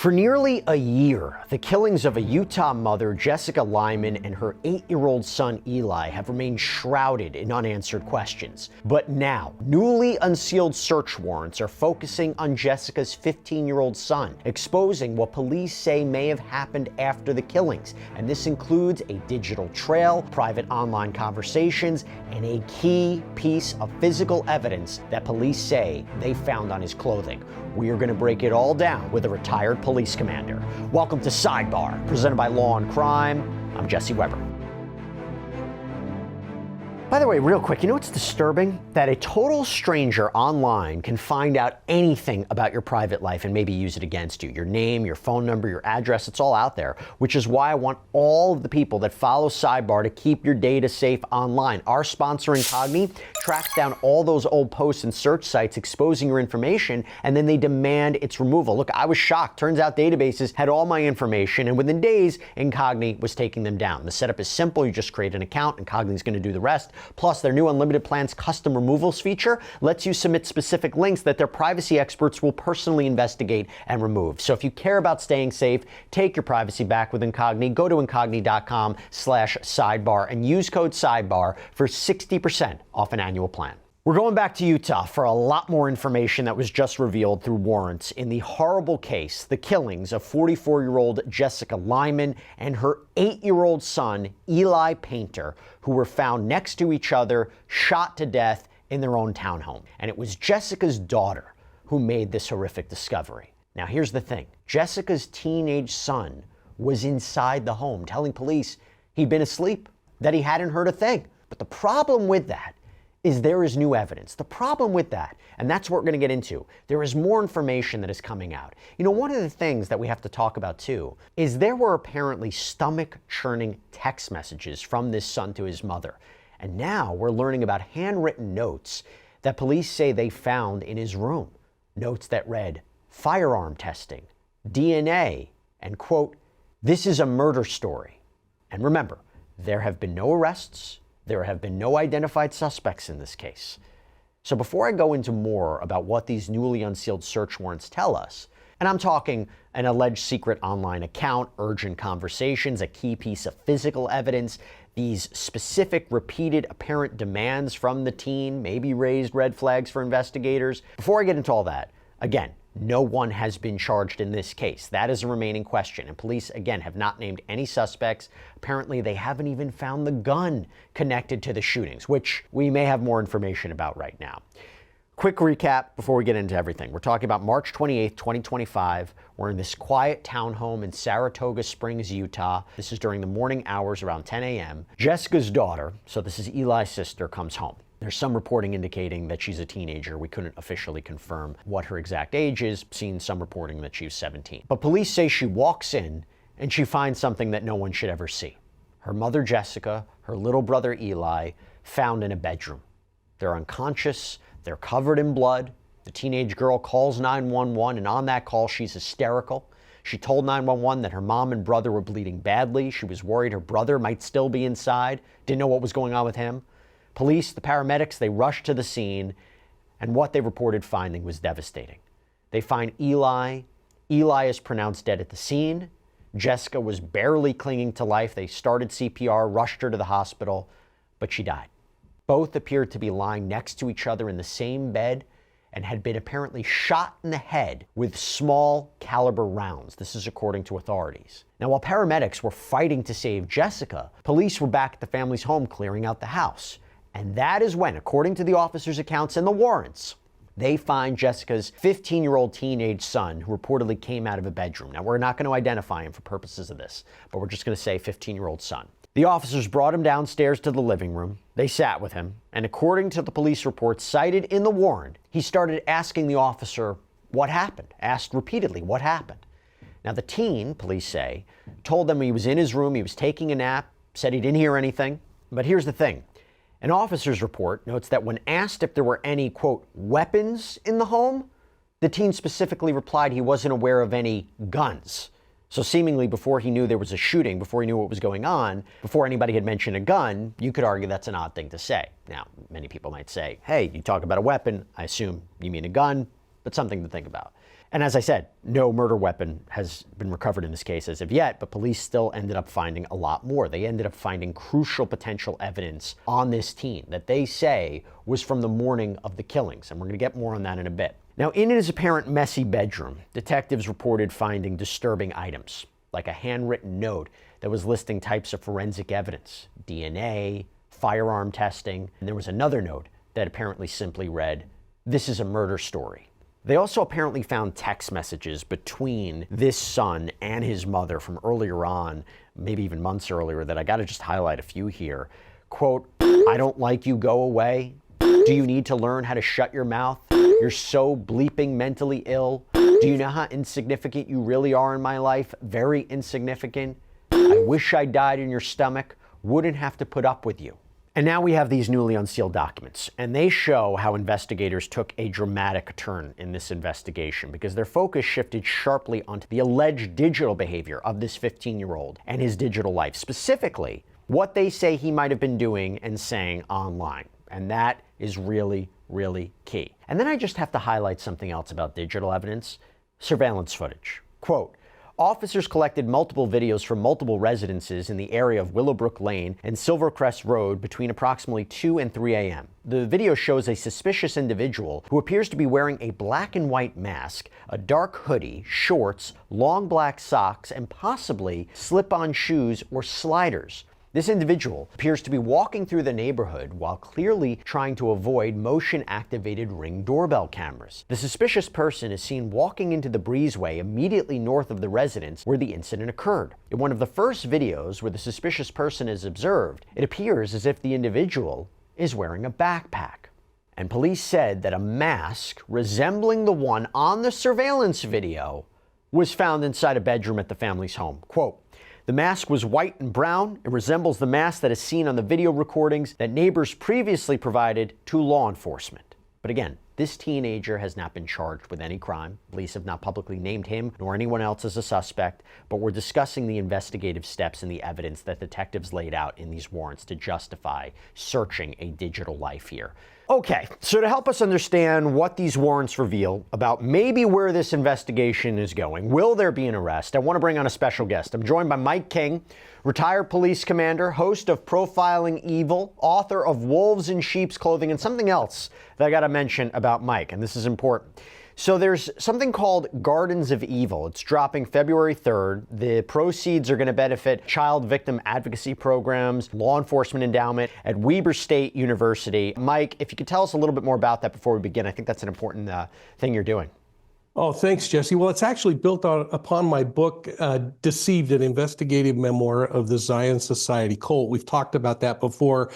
For nearly a year, the killings of a Utah mother, Jessica Lyman, and her 8-year-old son, Eli, have remained shrouded in unanswered questions. But now, newly unsealed search warrants are focusing on Jessica's 15-year-old son, exposing what police say may have happened after the killings. And this includes a digital trail, private online conversations, and a key piece of physical evidence that police say they found on his clothing. We are going to break it all down with a retired police commander. Welcome to Sidebar, presented by Law&Crime. I'm Jesse Weber. By the way, real quick, you know what's disturbing? That a total stranger online can find out anything about your private life and maybe use it against you. Your name, your phone number, your address, it's all out there, which is why I want all of the people that follow Sidebar to keep your data safe online. Our sponsor, Incogni, tracks down all those old posts and search sites exposing your information, and then they demand its removal. Look, I was shocked. Turns out databases had all my information, and within days, Incogni was taking them down. The setup is simple. You just create an account. Incogni's going to do the rest. Plus, their new Unlimited Plans custom removals feature lets you submit specific links that their privacy experts will personally investigate and remove. So if you care about staying safe, take your privacy back with Incogni. Go to incogni.com/sidebar and use code SIDEBAR for 60% off an annual plan. We're going back to Utah for a lot more information that was just revealed through warrants in the horrible case, the killings of 44-year-old Jessica Lyman and her 8-year-old son, Eli Painter, who were found next to each other, shot to death in their own townhome. And it was Jessica's daughter who made this horrific discovery. Now, here's the thing. Jessica's teenage son was inside the home telling police he'd been asleep, that he hadn't heard a thing. But the problem with that is there is new evidence. The problem with that, and that's what we're going to get into, there is more information that is coming out. You know, one of the things that we have to talk about too is there were apparently stomach-churning text messages from this son to his mother. And now we're learning about handwritten notes that police say they found in his room. Notes that read, firearm testing, DNA, and quote, this is a murder story. And remember, there have been no arrests. There have been no identified suspects in this case. So before I go into more about what these newly unsealed search warrants tell us, and I'm talking an alleged secret online account, urgent conversations, a key piece of physical evidence, these specific repeated apparent demands from the teen, maybe raised red flags for investigators. Before I get into all that, again, no one has been charged in this case. That is a remaining question. And police, again, have not named any suspects. Apparently, they haven't even found the gun connected to the shootings, which we may have more information about right now. Quick recap before we get into everything. We're talking about March 28th, 2025. We're in this quiet townhome in Saratoga Springs, Utah. This is during the morning hours around 10 a.m. Jessica's daughter, so this is Eli's sister, comes home. There's some reporting indicating that she's a teenager. We couldn't officially confirm what her exact age is, seen some reporting that she's 17. But police say she walks in and she finds something that no one should ever see. Her mother, Jessica, her little brother, Eli, found in a bedroom. They're unconscious, they're covered in blood. The teenage girl calls 911, and on that call, she's hysterical. She told 911 that her mom and brother were bleeding badly. She was worried her brother might still be inside, didn't know what was going on with him. Police, the paramedics, they rushed to the scene, and what they reported finding was devastating. They find Eli. Eli is pronounced dead at the scene. Jessica was barely clinging to life. They started CPR, rushed her to the hospital, but she died. Both appeared to be lying next to each other in the same bed and had been apparently shot in the head with small caliber rounds. This is according to authorities. Now, while paramedics were fighting to save Jessica, police were back at the family's home clearing out the house. And that is when, according to the officers' accounts and the warrants, they find Jessica's 15-year-old teenage son, who reportedly came out of a bedroom. Now, we're not going to identify him for purposes of this, but we're just going to say 15-year-old son. The officers brought him downstairs to the living room. They sat with him, and according to the police reports cited in the warrant, he started asking the officer what happened, asked repeatedly what happened. Now, the teen, police say, told them he was in his room, he was taking a nap, said he didn't hear anything. But here's the thing. An officer's report notes that when asked if there were any, quote, weapons in the home, the teen specifically replied he wasn't aware of any guns. So seemingly before he knew there was a shooting, before he knew what was going on, before anybody had mentioned a gun, you could argue that's an odd thing to say. Now, many people might say, hey, you talk about a weapon, I assume you mean a gun, but something to think about. And as I said, no murder weapon has been recovered in this case as of yet, but police still ended up finding a lot more. They ended up finding crucial potential evidence on this teen that they say was from the morning of the killings, and we're going to get more on that in a bit. Now, in his apparent messy bedroom, detectives reported finding disturbing items, like a handwritten note that was listing types of forensic evidence, DNA, firearm testing, and there was another note that apparently simply read, "This is a murder story." They also apparently found text messages between this son and his mother from earlier on, maybe even months earlier, that I got to just highlight a few here. Quote, "I don't like you, go away. Do you need to learn how to shut your mouth? You're so bleeping mentally ill. Do you know how insignificant you really are in my life? Very insignificant. I wish I died in your stomach. Wouldn't have to put up with you." And now we have these newly unsealed documents, and they show how investigators took a dramatic turn in this investigation because their focus shifted sharply onto the alleged digital behavior of this 15-year-old and his digital life, specifically what they say he might have been doing and saying online. And that is really, really key. And then I just have to highlight something else about digital evidence: surveillance footage. Quote, "Officers collected multiple videos from multiple residences in the area of Willowbrook Lane and Silvercrest Road between approximately 2 and 3 a.m. The video shows a suspicious individual who appears to be wearing a black and white mask, a dark hoodie, shorts, long black socks, and possibly slip-on shoes or sliders. This individual appears to be walking through the neighborhood while clearly trying to avoid motion-activated Ring doorbell cameras. The suspicious person is seen walking into the breezeway immediately north of the residence where the incident occurred. In one of the first videos where the suspicious person is observed, it appears as if the individual is wearing a backpack. And police said that a mask resembling the one on the surveillance video was found inside a bedroom at the family's home. Quote, "The mask was white and brown. It resembles the mask that is seen on the video recordings that neighbors previously provided to law enforcement." But again, this teenager has not been charged with any crime. Police have not publicly named him nor anyone else as a suspect, but we're discussing the investigative steps and the evidence that detectives laid out in these warrants to justify searching a digital life here. Okay, so to help us understand what these warrants reveal about maybe where this investigation is going, will there be an arrest, I want to bring on a special guest. I'm joined by Mike King, retired police commander, host of Profiling Evil, author of Wolves in Sheep's Clothing, and something else that I got to mention about Mike, and this is important. So there's something called Gardens of Evil. It's dropping February 3rd. The proceeds are going to benefit child victim advocacy programs, law enforcement endowment at Weber State University. Mike, if you could tell us a little bit more about that before we begin, I think that's an important thing you're doing. Oh, thanks, Jesse. Well, it's actually built upon my book, Deceived, an investigative memoir of the Zion Society cult. We've talked about that before.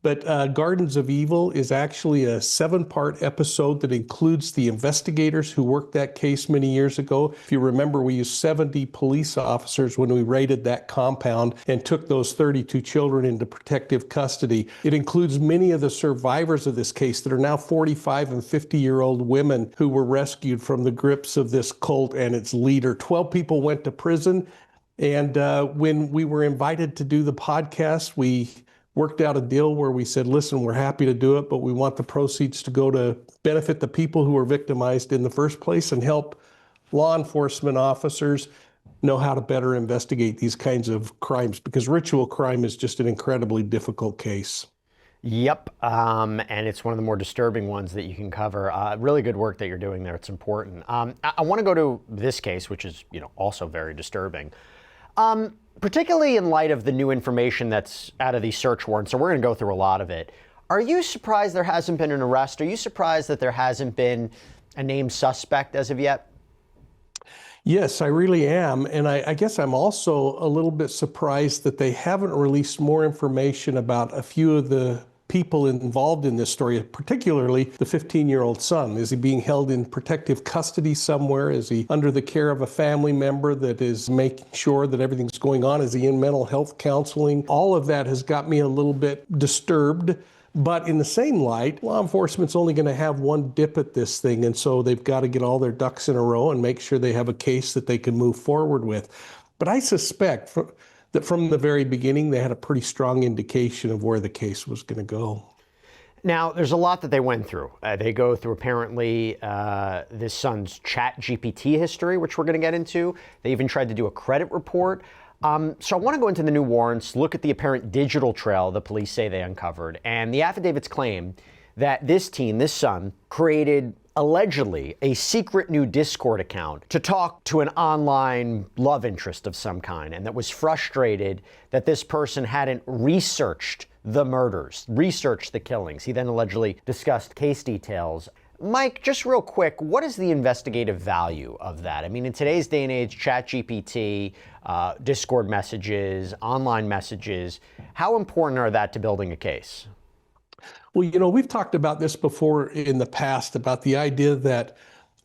But Gardens of Evil is actually a 7-part episode that includes the investigators who worked that case many years ago. If you remember, we used 70 police officers when we raided that compound and took those 32 children into protective custody. It includes many of the survivors of this case that are now 45 and 50-year-old women who were rescued from the grips of this cult and its leader. 12 people went to prison. And when we were invited to do the podcast, we worked out a deal where we said, listen, we're happy to do it, but we want the proceeds to go to benefit the people who were victimized in the first place and help law enforcement officers know how to better investigate these kinds of crimes, because ritual crime is just an incredibly difficult case. Yep, and it's one of the more disturbing ones that you can cover. Really good work that you're doing there. It's important. I want to go to this case, which is, also very disturbing. Particularly in light of the new information that's out of these search warrants, so we're going to go through a lot of it. Are you surprised there hasn't been an arrest? Are you surprised that there hasn't been a named suspect as of yet? Yes, I really am. And I guess I'm also a little bit surprised that they haven't released more information about a few of the people involved in this story, particularly the 15-year-old son. Is he being held in protective custody somewhere? Is he under the care of a family member that is making sure that everything's going on? Is he in mental health counseling? All of that has got me a little bit disturbed. But in the same light, law enforcement's only going to have one dip at this thing, and so they've got to get all their ducks in a row and make sure they have a case that they can move forward with. But I suspect that from the very beginning, they had a pretty strong indication of where the case was going to go. Now, there's a lot that they went through. They go through apparently this son's chat GPT history, which we're going to get into. They even tried to do a credit report. So I want to go into the new warrants, look at the apparent digital trail the police say they uncovered. And the affidavits claim that this teen, this son, created allegedly a secret new Discord account to talk to an online love interest of some kind, and that was frustrated that this person hadn't researched the murders, researched the killings. He then allegedly discussed case details. Mike, just real quick, what is the investigative value of that? I mean, in today's day and age, ChatGPT, Discord messages, online messages, how important are that to building a case? Well, you know, we've talked about this before in the past about the idea that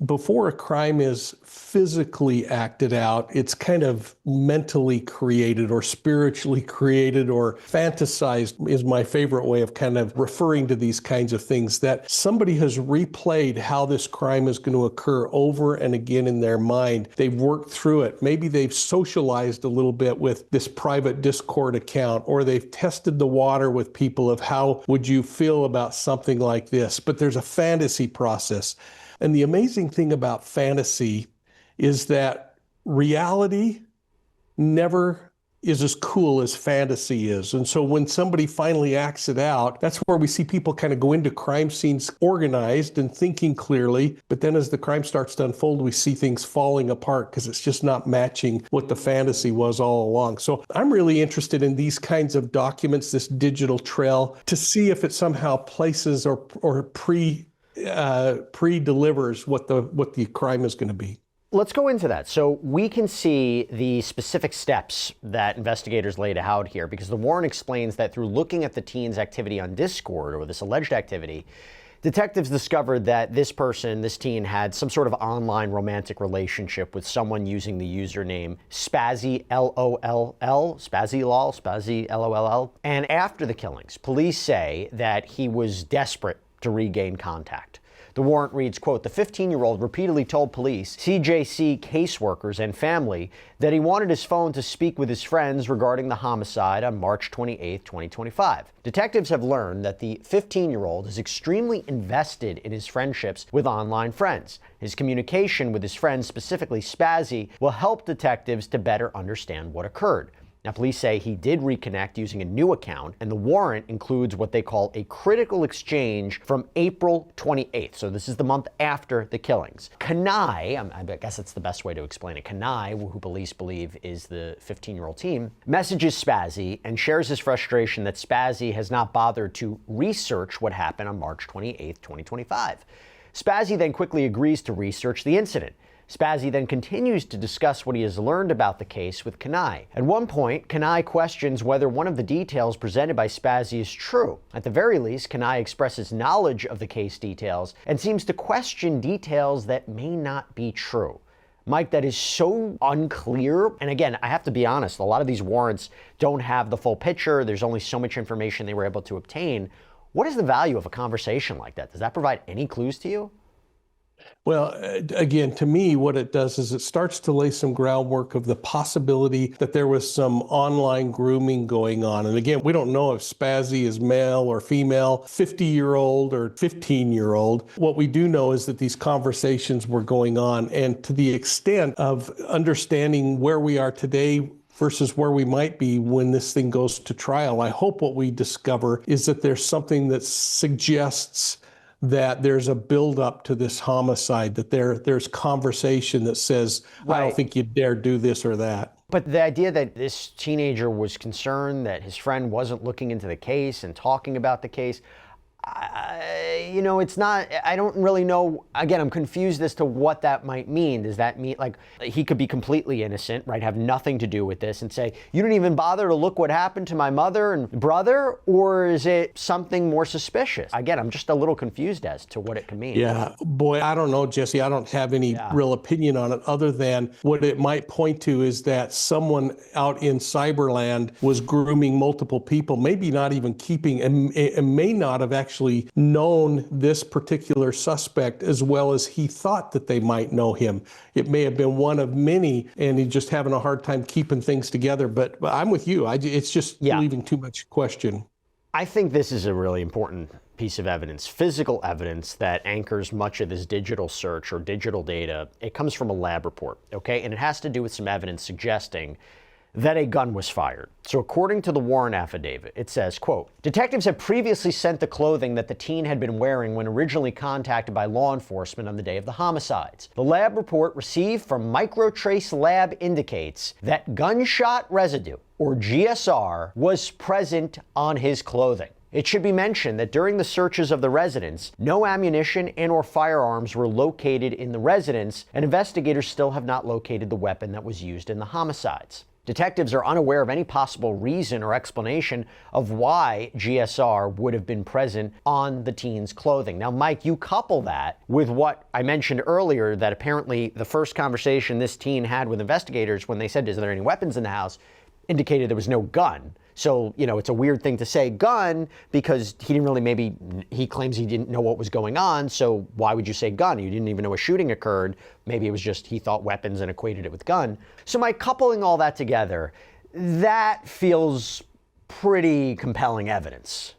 before a crime is physically acted out, it's kind of mentally created or spiritually created or fantasized is my favorite way of kind of referring to these kinds of things, that somebody has replayed how this crime is going to occur over and again in their mind. They've worked through it. Maybe they've socialized a little bit with this private Discord account, or they've tested the water with people of how would you feel about something like this. But there's a fantasy process. And the amazing thing about fantasy is that reality never is as cool as fantasy is. And so when somebody finally acts it out, that's where we see people kind of go into crime scenes organized and thinking clearly. But then as the crime starts to unfold, we see things falling apart because it's just not matching what the fantasy was all along. So I'm really interested in these kinds of documents, this digital trail, to see if it somehow places or pre-delivers what the crime is going to be. Let's go into that. So we can see the specific steps that investigators laid out here, because the warrant explains that through looking at the teen's activity on Discord, or this alleged activity, detectives discovered that this teen, had some sort of online romantic relationship with someone using the username Spazzy LOLL, Spazzy LOL, Spazzy LOLL. And after the killings, police say that he was desperate to regain contact. The warrant reads, quote, the 15-year-old repeatedly told police, CJC caseworkers, and family that he wanted his phone to speak with his friends regarding the homicide on March 28, 2025. Detectives have learned that the 15-year-old is extremely invested in his friendships with online friends. His communication with his friends, specifically Spazzy, will help detectives to better understand what occurred. Now, police say he did reconnect using a new account, and the warrant includes what they call a critical exchange from April 28th. So this is the month after the killings. Kanai, I guess that's the best way to explain it. Kanai, who police believe is the 15-year-old teen, messages Spazzy and shares his frustration that Spazzy has not bothered to research what happened on March 28th, 2025. Spazzy then quickly agrees to research the incident. Spazzy then continues to discuss what he has learned about the case with Kanai. At one point, Kanai questions whether one of the details presented by Spazzy is true. At the very least, Kanai expresses knowledge of the case details and seems to question details that may not be true. Mike, that is so unclear. And again, I have to be honest, a lot of these warrants don't have the full picture. There's only so much information they were able to obtain. What is the value of a conversation like that? Does that provide any clues to you? Well, again, to me, what it does is it starts to lay some groundwork of the possibility that there was some online grooming going on. And again, we don't know if Spazzy is male or female, 50-year-old or 15-year-old. What we do know is that these conversations were going on. And to the extent of understanding where we are today versus where we might be when this thing goes to trial, I hope what we discover is that there's something that suggests that there's a buildup to this homicide, that there's conversation that says, right, I don't think you'd dare do this or that. But the idea that this teenager was concerned that his friend wasn't looking into the case and talking about the case, it's not, I don't really know. Again, I'm confused as to what that might mean. Does that mean, like, he could be completely innocent, right, have nothing to do with this, and say, you didn't even bother to look what happened to my mother and brother? Or is it something more suspicious? Again, I'm just a little confused as to what it could mean. Yeah, boy, I don't know, Jesse. I don't have any real opinion on it other than what it might point to is that someone out in cyberland was grooming multiple people, maybe not even keeping, and may not have actually known this particular suspect as well as he thought that they might know him. It may have been one of many, and he's just having a hard time keeping things together. But I'm with you. It's just leaving too much question. I think this is a really important piece of evidence, physical evidence that anchors much of this digital search or digital data. It comes from a lab report, okay? And it has to do with some evidence suggesting that a gun was fired. So according to the warrant affidavit, it says, quote, detectives had previously sent the clothing that the teen had been wearing when originally contacted by law enforcement on the day of the homicides. The lab report received from Microtrace Lab indicates that gunshot residue, or GSR, was present on his clothing. It should be mentioned that during the searches of the residence, no ammunition and or firearms were located in the residence, and investigators still have not located the weapon that was used in the homicides. Detectives are unaware of any possible reason or explanation of why GSR would have been present on the teen's clothing. Now, Mike, you couple that with what I mentioned earlier, that apparently the first conversation this teen had with investigators when they said, is there any weapons in the house, indicated there was no gun. So, you know, it's a weird thing to say gun because he didn't really, maybe he claims he didn't know what was going on. So why would you say gun? You didn't even know a shooting occurred. Maybe it was just he thought weapons and equated it with gun. So by coupling all that together, that feels pretty compelling evidence.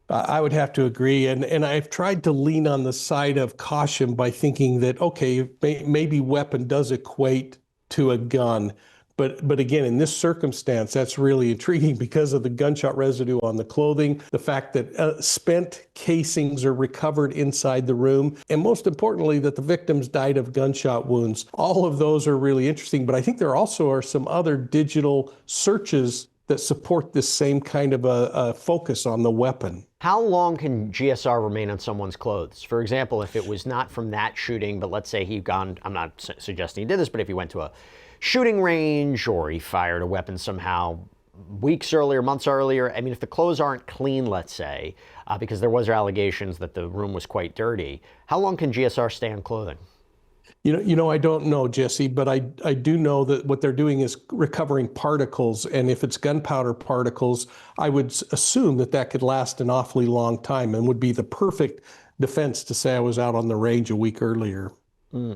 I would have to agree. And I've tried to lean on the side of caution by thinking that, okay, maybe weapon does equate to a gun. But again, in this circumstance, that's really intriguing because of the gunshot residue on the clothing, the fact that spent casings are recovered inside the room, and most importantly, that the victims died of gunshot wounds. All of those are really interesting, but I think there also are some other digital searches that support this same kind of a focus on the weapon. How long can GSR remain on someone's clothes? For example, if it was not from that shooting, but let's say he'd gone, I'm not suggesting he did this, but if he went to a shooting range or he fired a weapon somehow weeks earlier, months earlier. I mean, if the clothes aren't clean, let's say, because there was allegations that the room was quite dirty, how long can GSR stay on clothing? You know, I don't know, Jesse, but I do know that what they're doing is recovering particles. And if it's gunpowder particles, I would assume that that could last an awfully long time and would be the perfect defense to say I was out on the range a week earlier.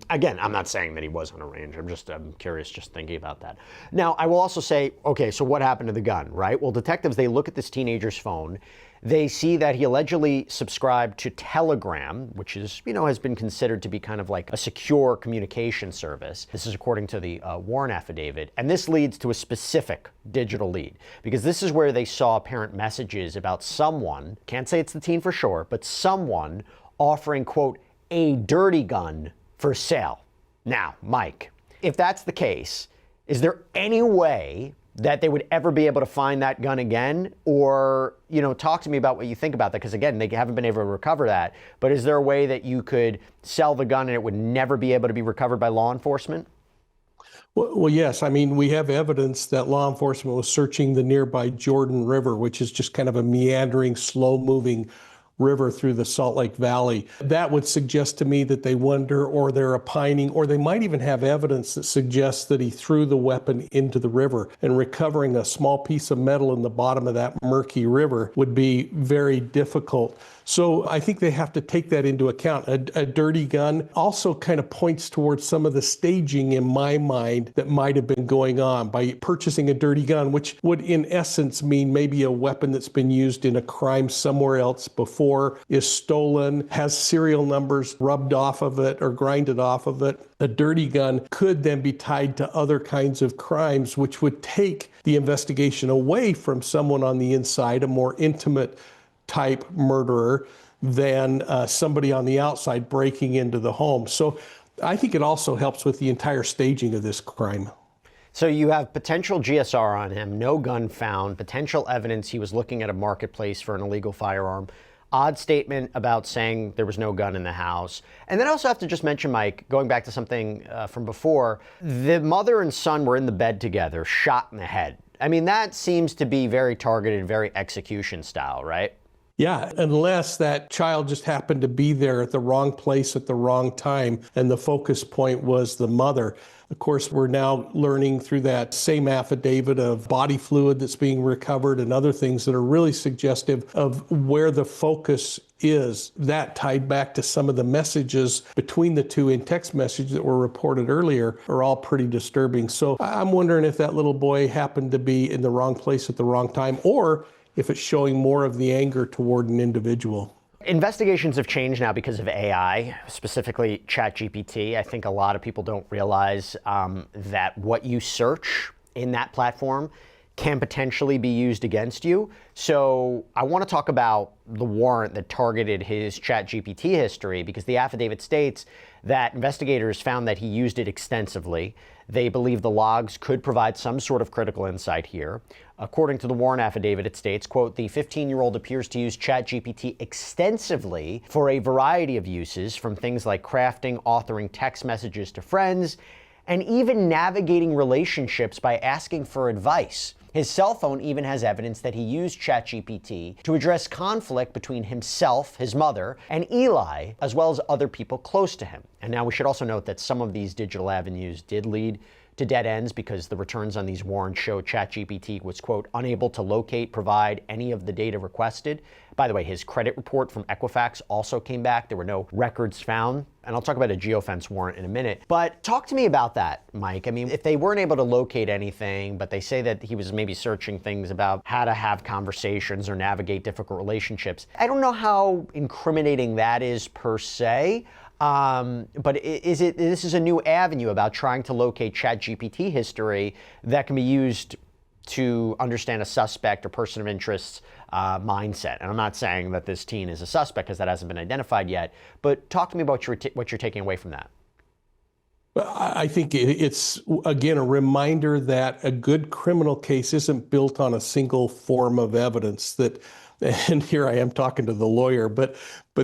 Again, I'm not saying that he was on a range. I'm curious just thinking about that. Now, I will also say, okay, so what happened to the gun, right? Well, detectives, they look at this teenager's phone. They see that he allegedly subscribed to Telegram, which is, you know, has been considered to be kind of like a secure communication service. This is according to the warrant affidavit. And this leads to a specific digital lead, because this is where they saw apparent messages about someone, can't say it's the teen for sure, but someone offering, quote, a dirty gun for sale. Now, Mike, if that's the case, is there any way that they would ever be able to find that gun again? Or, you know, talk to me about what you think about that, because again, they haven't been able to recover that. But is there a way that you could sell the gun and it would never be able to be recovered by law enforcement? Well, yes. I mean, we have evidence that law enforcement was searching the nearby Jordan River, which is just kind of a meandering, slow-moving river through the Salt Lake Valley. That would suggest to me that they wonder, or they're opining, or they might even have evidence that suggests that he threw the weapon into the river, and recovering a small piece of metal in the bottom of that murky river would be very difficult. So I think they have to take that into account. A dirty gun also kind of points towards some of the staging in my mind that might have been going on by purchasing a dirty gun, which would in essence mean maybe a weapon that's been used in a crime somewhere else before, is stolen, has serial numbers rubbed off of it or grinded off of it. A dirty gun could then be tied to other kinds of crimes, which would take the investigation away from someone on the inside, a more intimate type murderer, than somebody on the outside breaking into the home. So I think it also helps with the entire staging of this crime. So you have potential GSR on him, no gun found, potential evidence he was looking at a marketplace for an illegal firearm, odd statement about saying there was no gun in the house. And then I also have to just mention, Mike, going back to something from before, the mother and son were in the bed together, shot in the head. I mean, that seems to be very targeted, very execution style, right? Yeah, unless that child just happened to be there at the wrong place at the wrong time, and the focus point was the mother. Of course, we're now learning through that same affidavit of body fluid that's being recovered and other things that are really suggestive of where the focus is. That tied back to some of the messages between the two in text message that were reported earlier are all pretty disturbing. So I'm wondering if that little boy happened to be in the wrong place at the wrong time, or if it's showing more of the anger toward an individual. Investigations have changed now because of AI, specifically ChatGPT. I think a lot of people don't realize that what you search in that platform can potentially be used against you. So I want to talk about the warrant that targeted his ChatGPT history, because the affidavit states that investigators found that he used it extensively. They believe the logs could provide some sort of critical insight here. According to the warrant affidavit, it states, quote, the 15-year-old appears to use ChatGPT extensively for a variety of uses, from things like crafting, authoring text messages to friends, and even navigating relationships by asking for advice. His cell phone even has evidence that he used ChatGPT to address conflict between himself, his mother, and Eli, as well as other people close to him. And now we should also note that some of these digital avenues did lead to dead ends, because the returns on these warrants show ChatGPT was, quote, unable to locate, provide any of the data requested. By the way, his credit report from Equifax also came back. There were no records found. And I'll talk about a geofence warrant in a minute. But talk to me about that, Mike. I mean, if they weren't able to locate anything, but they say that he was maybe searching things about how to have conversations or navigate difficult relationships, I don't know how incriminating that is per se. But this is a new avenue about trying to locate ChatGPT history that can be used to understand a suspect or person of interest's mindset. And I'm not saying that this teen is a suspect, because that hasn't been identified yet. But talk to me about what you're taking away from that. I think it's, again, a reminder that a good criminal case isn't built on a single form of evidence. And here I am talking to the lawyer, but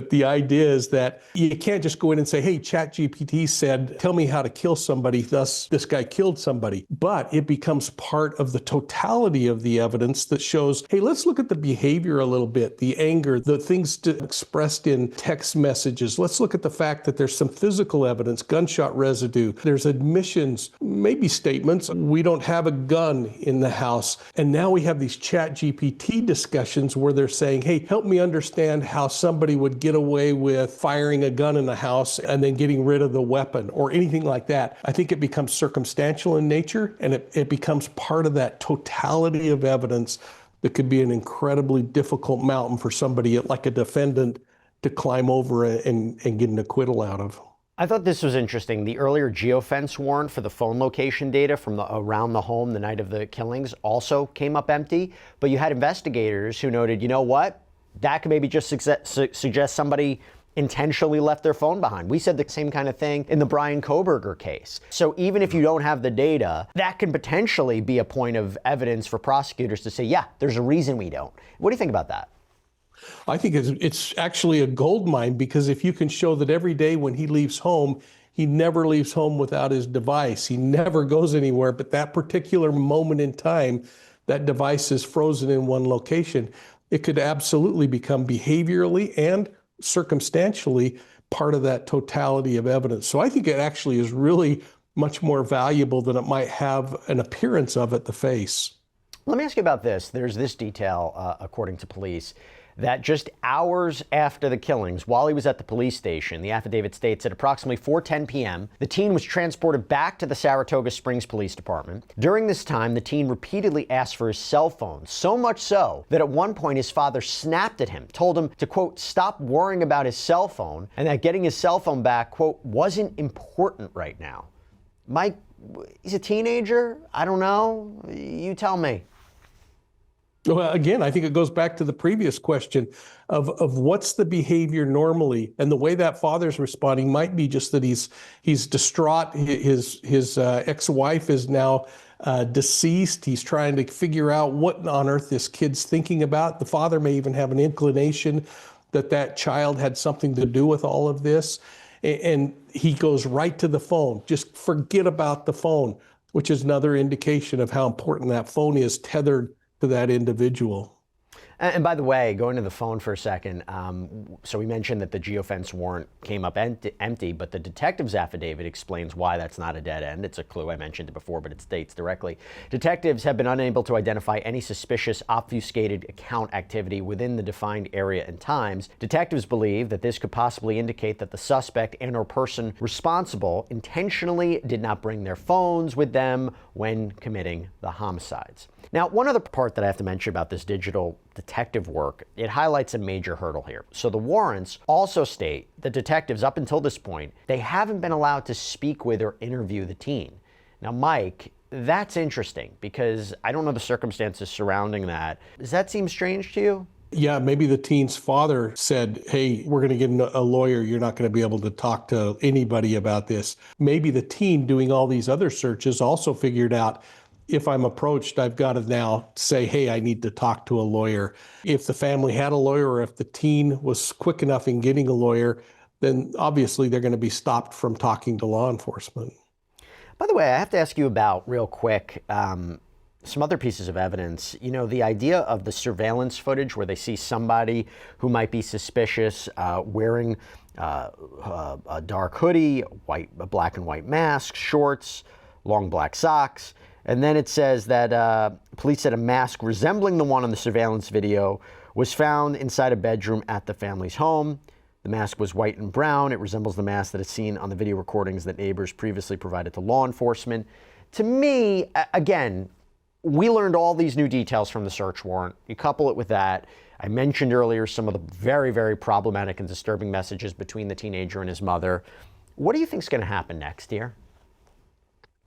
the idea is that you can't just go in and say, hey, ChatGPT said, tell me how to kill somebody, thus this guy killed somebody. But it becomes part of the totality of the evidence that shows, hey, let's look at the behavior a little bit, the anger, the things expressed in text messages. Let's look at the fact that there's some physical evidence, gunshot residue, there's admissions, maybe statements. We don't have a gun in the house. And now we have these ChatGPT discussions where they're saying, hey, help me understand how somebody would get away with firing a gun in the house and then getting rid of the weapon or anything like that. I think it becomes circumstantial in nature, and it becomes part of that totality of evidence that could be an incredibly difficult mountain for somebody like a defendant to climb over and get an acquittal out of. I thought this was interesting. The earlier geofence warrant for the phone location data from around the home the night of the killings also came up empty, but you had investigators who noted, you know what? That could maybe just suggest somebody intentionally left their phone behind. We said the same kind of thing in the Brian Kohberger case. So even if you don't have the data, that can potentially be a point of evidence for prosecutors to say, yeah, there's a reason we don't. What do you think about that? I think it's actually a gold mine, because if you can show that every day when he leaves home, he never leaves home without his device. He never goes anywhere, but that particular moment in time, that device is frozen in one location. It could absolutely become behaviorally and circumstantially part of that totality of evidence. So I think it actually is really much more valuable than it might have an appearance of at the face. Let me ask you about this. There's this detail, according to police, that just hours after the killings, while he was at the police station, the affidavit states at approximately 4:10 p.m., the teen was transported back to the Saratoga Springs Police Department. During this time, the teen repeatedly asked for his cell phone, so much so that at one point his father snapped at him, told him to, quote, stop worrying about his cell phone, and that getting his cell phone back, quote, wasn't important right now. Mike, he's a teenager? I don't know. You tell me. Well, again, I think it goes back to the previous question of what's the behavior normally, and the way that father's responding might be just that he's distraught. His ex-wife is now deceased. He's trying to figure out what on earth this kid's thinking about. The father may even have an inclination that child had something to do with all of this, and he goes right to the phone. Just forget about the phone, which is another indication of how important that phone is tethered to that individual. And by the way, going to the phone for a second, so we mentioned that the geofence warrant came up empty, but the detective's affidavit explains why that's not a dead end. It's a clue. I mentioned it before, but it states directly. Detectives have been unable to identify any suspicious obfuscated account activity within the defined area and times. Detectives believe that this could possibly indicate that the suspect and or person responsible intentionally did not bring their phones with them when committing the homicides. Now, one other part that I have to mention about this digital detective work, it highlights a major hurdle here. So the warrants also state that detectives, up until this point, they haven't been allowed to speak with or interview the teen. Now, Mike, that's interesting because I don't know the circumstances surrounding that. Does that seem strange to you? Yeah, maybe the teen's father said, hey, we're going to get a lawyer. You're not going to be able to talk to anybody about this. Maybe the teen doing all these other searches also figured out, if I'm approached, I've got to now say, hey, I need to talk to a lawyer. If the family had a lawyer, or if the teen was quick enough in getting a lawyer, then obviously they're going to be stopped from talking to law enforcement. By the way, I have to ask you about, real quick, some other pieces of evidence. You know, the idea of the surveillance footage where they see somebody who might be suspicious wearing a dark hoodie, a black and white mask, shorts, long black socks. And then it says that police said a mask resembling the one on the surveillance video was found inside a bedroom at the family's home. The mask was white and brown. It resembles the mask that is seen on the video recordings that neighbors previously provided to law enforcement. To me, again, we learned all these new details from the search warrant. You couple it with that. I mentioned earlier some of the very, very problematic and disturbing messages between the teenager and his mother. What do you think is going to happen next here?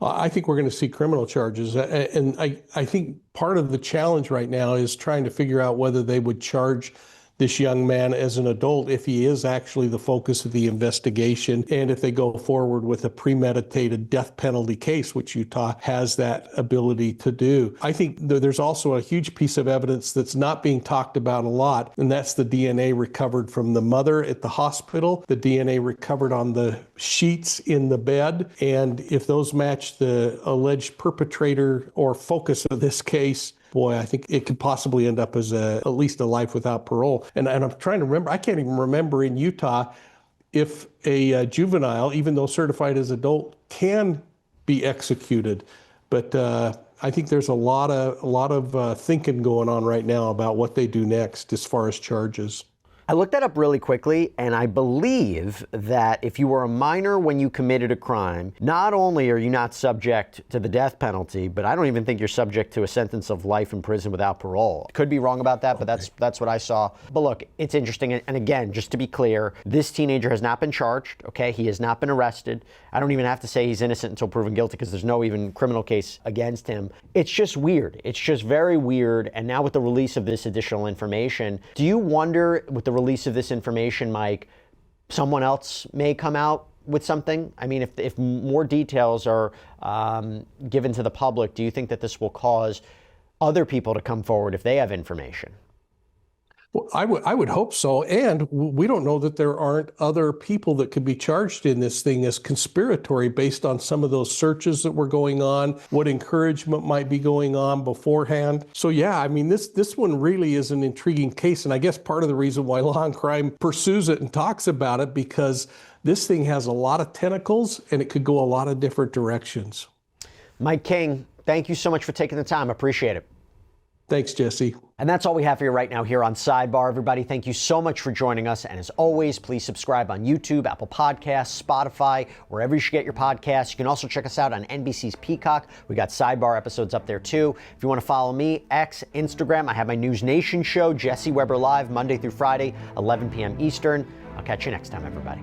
I think we're going to see criminal charges. And I think part of the challenge right now is trying to figure out whether they would charge this young man as an adult if he is actually the focus of the investigation, and if they go forward with a premeditated death penalty case, which Utah has that ability to do. I think there's also a huge piece of evidence that's not being talked about a lot, and that's the DNA recovered from the mother at the hospital, the DNA recovered on the sheets in the bed, and if those match the alleged perpetrator or focus of this case, boy, I think it could possibly end up as at least a life without parole. And I'm trying to remember, I can't even remember in Utah if a juvenile, even though certified as adult, can be executed. But I think there's a lot of thinking going on right now about what they do next as far as charges. I looked that up really quickly, and I believe that if you were a minor when you committed a crime, not only are you not subject to the death penalty, but I don't even think you're subject to a sentence of life in prison without parole. Could be wrong about that, but that's what I saw. But look, it's interesting. And again, just to be clear, this teenager has not been charged, okay? He has not been arrested. I don't even have to say he's innocent until proven guilty because there's no even criminal case against him. It's just weird. It's just very weird. And now with the release of this additional information, do you wonder with the release of this information, Mike, someone else may come out with something? I mean, if more details are given to the public, do you think that this will cause other people to come forward if they have information? Well, I would hope so. And we don't know that there aren't other people that could be charged in this thing as conspiratory based on some of those searches that were going on, what encouragement might be going on beforehand. So yeah, I mean, this one really is an intriguing case. And I guess part of the reason why Law&Crime pursues it and talks about it, because this thing has a lot of tentacles and it could go a lot of different directions. Mike King, thank you so much for taking the time. I appreciate it. Thanks, Jesse. And that's all we have for you right now here on Sidebar. Everybody, thank you so much for joining us. And as always, please subscribe on YouTube, Apple Podcasts, Spotify, wherever you should get your podcasts. You can also check us out on NBC's Peacock. We got Sidebar episodes up there too. If you want to follow me, X, Instagram, I have my News Nation show, Jesse Weber Live, Monday through Friday, 11 p.m. Eastern. I'll catch you next time, everybody.